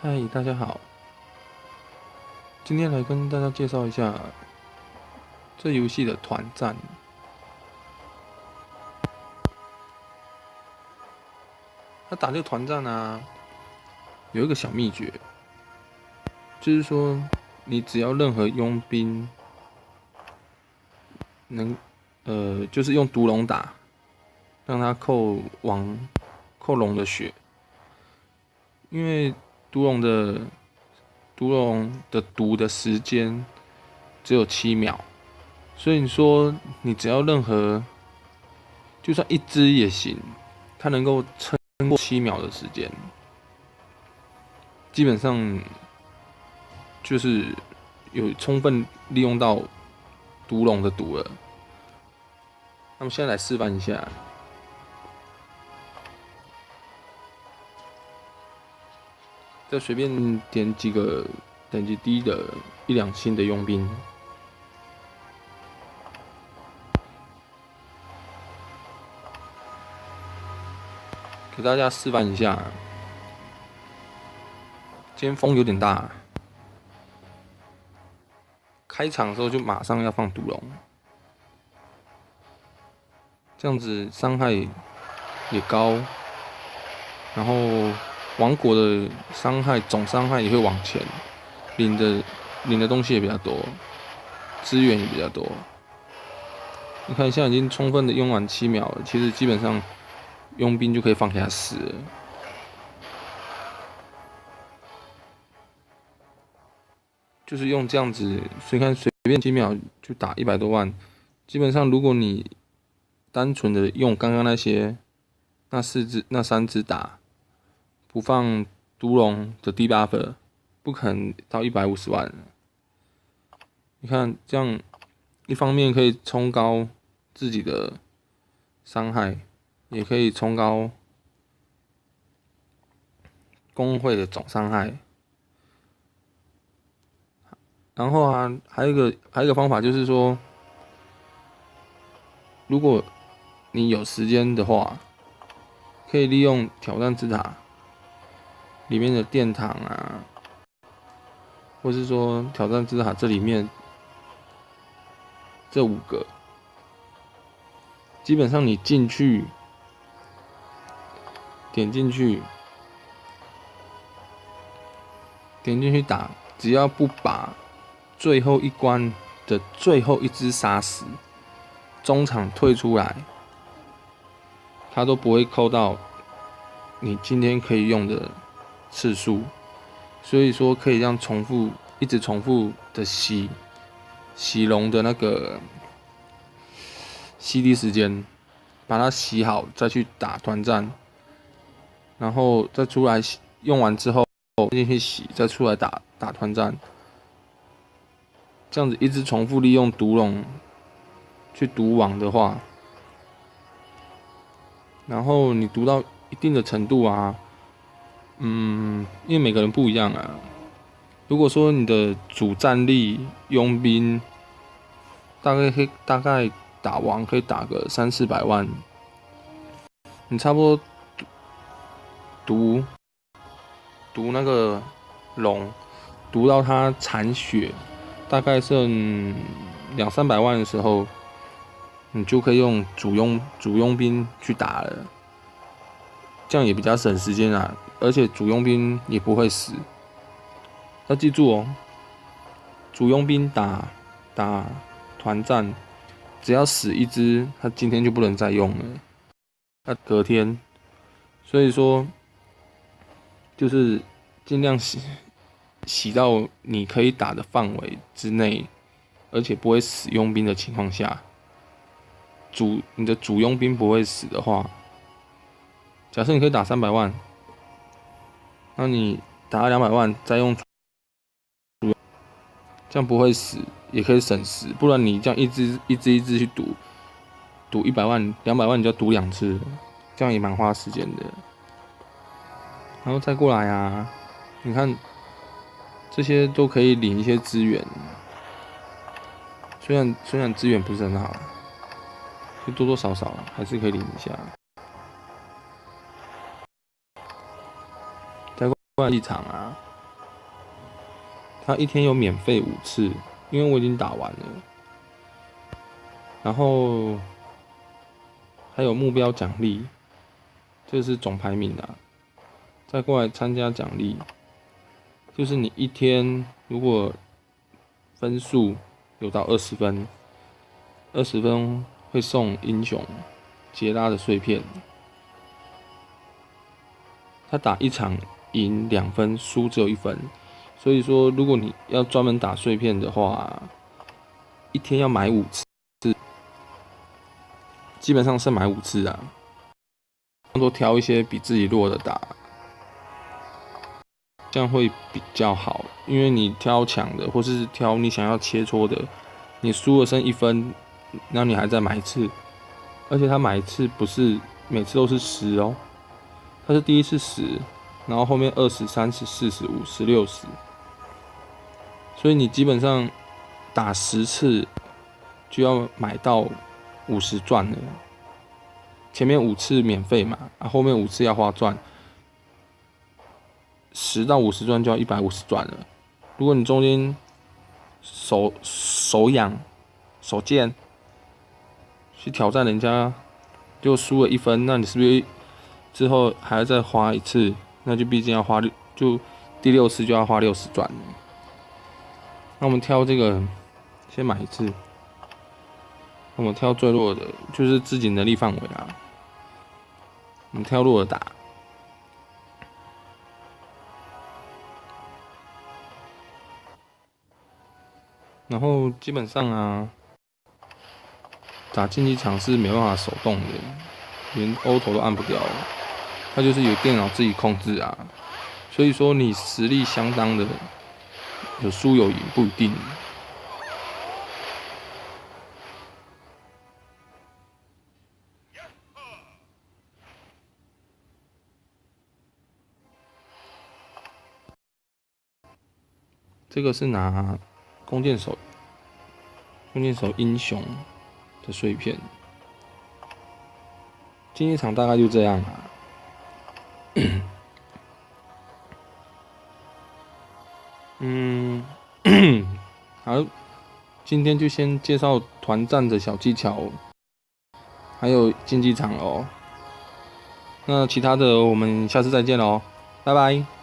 嗨，大家好，今天来跟大家介绍一下这游戏的团战。他打这个团战啊，有一个小秘诀，就是说你只要任何佣兵能，就是用毒龙打，让他扣龙的血，因为毒龙的毒的时间只有7秒，所以你说你只要任何就算一只也行，它能够撑过7秒的时间，基本上就是有充分利用到毒龙的毒了。那么现在来示范一下，再随便点几个等级低的1、2星的佣兵，给大家示范一下。今天风有点大，开场的时候就马上要放毒龙，这样子伤害也高，然后王国的总伤害也会往前，领的东西也比较多，资源也比较多。你看，现在已经充分的用完7秒了，其实基本上佣兵就可以放给他死了。就是用这样子，随便几秒就打100多万。基本上，如果你单纯的用刚刚那3只打，不放毒龙的低 buff， 不可能到150万。你看这样，一方面可以冲高自己的伤害，也可以冲高工会的总伤害。然后啊，还有一个方法就是说，如果你有时间的话，可以利用挑战之塔里面的殿堂啊，或是说挑战之塔这里面这5个，基本上你点进去打，只要不把最后一关的最后一只杀死，中场退出来，它都不会扣到你今天可以用的次数。所以说可以让一直重复的洗龙的那个CD 时间，把它洗好再去打团战，然后再出来用完之后进去洗，再出来打团战。这样子一直重复利用毒龙去毒王的话，然后你毒到一定的程度啊，因为每个人不一样啊。如果说你的主战力佣兵大概打王可以打个300-400万，你差不多毒那个龙，毒到它残血，大概剩200-300万的时候，你就可以用主佣兵去打了，这样也比较省时间啊，而且主佣兵也不会死。要记住哦，主佣兵打团战，只要死一只，他今天就不能再用了，他隔天。所以说，就是尽量洗到你可以打的范围之内，而且不会死佣兵的情况下，你的主佣兵不会死的话，假设你可以打300万，那你打200万再用这样不会死，也可以省时。不然你这样一只去赌100万、200万，你就要赌2次，这样也蛮花时间的。然后再过来啊，你看这些都可以领一些资源，虽然资源不是很好，就多多少少还是可以领一下。再过来立场啊，他一天有免费5次，因为我已经打完了。然后还有目标奖励，这是总排名啊。再过来参加奖励，就是你一天如果分数有到20分，20分会送英雄杰拉的碎片。他打一场赢2分，输只有1分。所以说，如果你要专门打碎片的话，一天要买5次，基本上是买5次啊。多挑一些比自己弱的打，这样会比较好。因为你挑强的，或是挑你想要切磋的，你输了剩1分，然后你还再买一次，而且他买一次不是每次都是10哦，他是第一次10，然后后面20、30、40、50、60，所以你基本上打10次就要买到50钻了。前面5次免费嘛，后面5次要花钻，10到50钻就要150钻了。如果你中间手痒手贱去挑战人家，就输了1分，那你是不是之后还要再花一次？那就毕竟要花就第6次就要花60钻了。那我们挑这个，先买一次。我们挑最弱的，就是自己能力范围啦。我们挑弱的打。然后基本上啊，打竞技场是没办法手动的，连欧头都按不掉，它就是有电脑自己控制啊。所以说你实力相当的，有输有赢不一定。这个是拿弓箭手英雄的碎片。竞技场大概就这样啊。好，今天就先介绍团战的小技巧，还有竞技场哦。那其他的我们下次再见喽，拜拜。